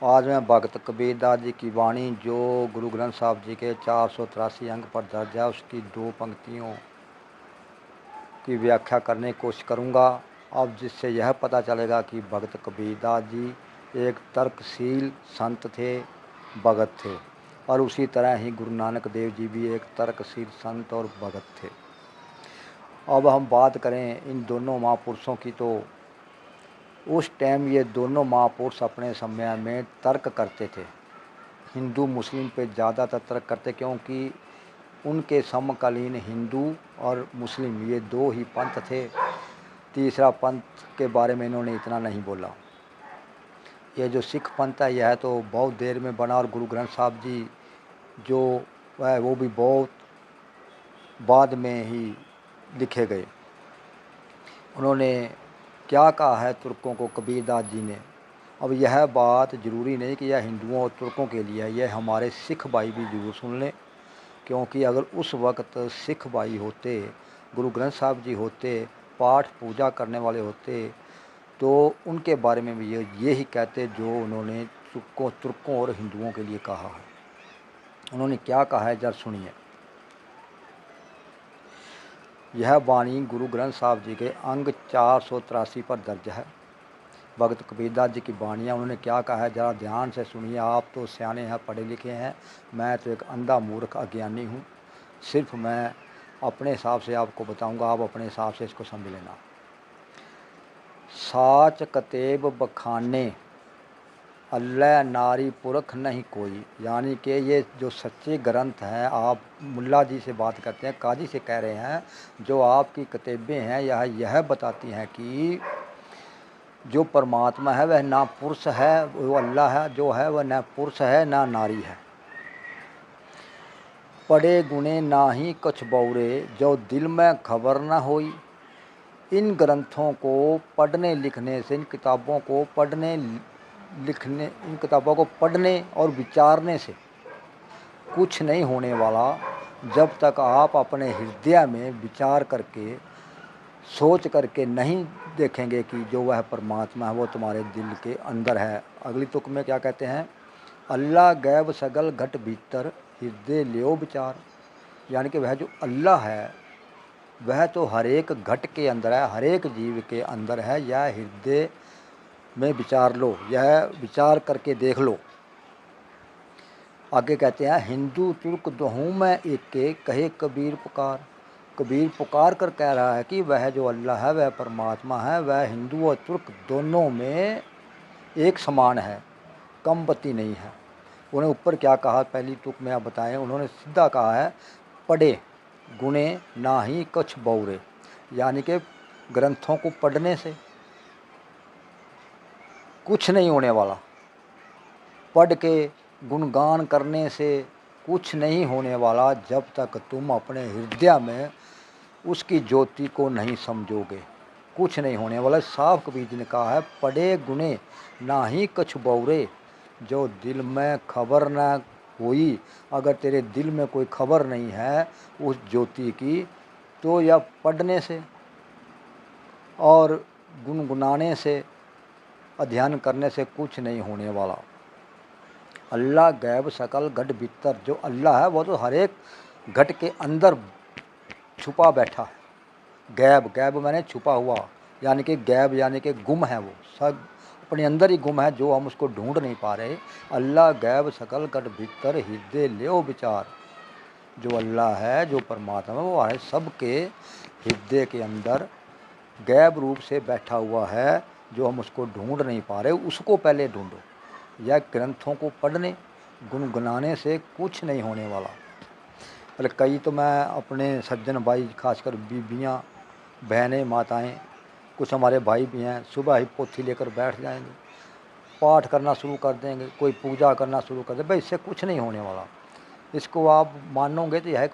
आज मैं भगत कबीरदास जी की वाणी जो गुरु ग्रंथ साहब जी के 483 अंक पर दर्ज है उसकी दो पंक्तियों की व्याख्या करने की कोशिश करूँगा। अब जिससे यह पता चलेगा कि भगत कबीरदास जी एक तर्कशील संत थे, भगत थे, और उसी तरह ही गुरु नानक देव जी भी एक तर्कशील संत और भगत थे। अब हम बात करें इन दोनों महापुरुषों की, तो उस टाइम ये दोनों महापुरुष अपने समय में तर्क करते थे। हिंदू मुस्लिम पे ज़्यादातर तर्क करते, क्योंकि उनके समकालीन हिंदू और मुस्लिम ये दो ही पंथ थे। तीसरा पंथ के बारे में इन्होंने इतना नहीं बोला। ये जो सिख पंथ है यह तो बहुत देर में बना, और गुरु ग्रंथ साहब जी जो है वो भी बहुत बाद में ही लिखे गए। उन्होंने क्या कहा है तुर्कों को कबीरदास जी ने, अब यह बात ज़रूरी नहीं कि यह हिंदुओं और तुर्कों के लिए है, यह हमारे सिख भाई भी ज़रूर सुन लें। क्योंकि अगर उस वक्त सिख भाई होते, गुरु ग्रंथ साहब जी होते, पाठ पूजा करने वाले होते, तो उनके बारे में भी ये ही कहते जो उन्होंने तुर्कों और हिंदुओं के लिए कहा है। उन्होंने क्या कहा है जरा सुनिए। यह वाणी गुरु ग्रंथ साहब जी के अंग 483 पर दर्ज है। भगत कबीरदास जी की वाणियाँ उन्होंने क्या कहा है जरा ध्यान से सुनिए। आप तो सियाने हैं, पढ़े लिखे हैं, मैं तो एक अंधा मूर्ख अज्ञानी हूँ। सिर्फ मैं अपने हिसाब से आपको बताऊंगा, आप अपने हिसाब से इसको समझ लेना। साच कतेब बखाने अल्लाह नारी पुरख नहीं कोई, यानी कि ये जो सच्चे ग्रंथ हैं, आप मुल्ला जी से बात करते हैं, काजी से कह रहे हैं, जो आपकी किताबें हैं यह बताती हैं कि जो परमात्मा है वह ना पुरुष है, वो अल्लाह है जो है वह ना पुरुष है ना नारी है। पढ़े गुणे ना ही कुछ बौरे, जो दिल में खबर न होई। इन ग्रंथों को पढ़ने लिखने से, इन किताबों को पढ़ने और विचारने से कुछ नहीं होने वाला, जब तक आप अपने हृदय में विचार करके सोच करके नहीं देखेंगे कि जो वह परमात्मा है वो तुम्हारे दिल के अंदर है। अगली तुक में क्या कहते हैं, अल्लाह गैब सगल घट भीतर हृदय लियो विचार, यानी कि वह जो अल्लाह है वह तो हर एक घट के अंदर है, हर एक जीव के अंदर है। यह हृदय में विचार लो, यह विचार करके देख लो। आगे कहते हैं, हिंदू तुर्क दोहूं में एक के कहे कबीर पुकार। कबीर पुकार कर कह रहा है कि वह जो अल्लाह है वह परमात्मा है, वह हिंदू और तुर्क दोनों में एक समान है, कम बत्ती नहीं है। उन्हें ऊपर क्या कहा पहली तुक में आप बताएं, उन्होंने सीधा कहा है पढ़े गुणे ना ही कुछ बौरे, यानी कि ग्रंथों को पढ़ने से कुछ नहीं होने वाला, पढ़ के गुणगान करने से कुछ नहीं होने वाला, जब तक तुम अपने हृदय में उसकी ज्योति को नहीं समझोगे, कुछ नहीं होने वाला। साफ कबीर जी ने कहा है पढ़े गुणे ना ही कुछ बौरे, जो दिल में खबर न हुई। अगर तेरे दिल में कोई खबर नहीं है उस ज्योति की, तो यह पढ़ने से और गुनगुनाने से, अध्ययन करने से कुछ नहीं होने वाला। अल्लाह गैब सकल घट भीतर, जो अल्लाह है वो तो हर एक घट के अंदर छुपा बैठा है। गैब, गैब मैंने छुपा हुआ, यानी कि गैब यानी कि गुम है, वो सब अपने अंदर ही गुम है, जो हम उसको ढूंढ नहीं पा रहे। अल्लाह गैब सकल घट भीतर हृदय लियो विचार, जो अल्लाह है, जो परमात्मा है, वो है सबके हृदय के अंदर गैब रूप से बैठा हुआ है, जो हम उसको ढूंढ नहीं पा रहे, उसको पहले ढूंढो। यह ग्रंथों को पढ़ने गुनगुनाने से कुछ नहीं होने वाला। अरे कई तो मैं अपने सज्जन भाई, खासकर बीबियाँ, बहनें, माताएं, कुछ हमारे भाई भी हैं, सुबह ही पोथी लेकर बैठ जाएंगे, पाठ करना शुरू कर देंगे, कोई पूजा करना शुरू कर दे, भाई इससे कुछ नहीं होने वाला। इसको आप मानोगे तो यह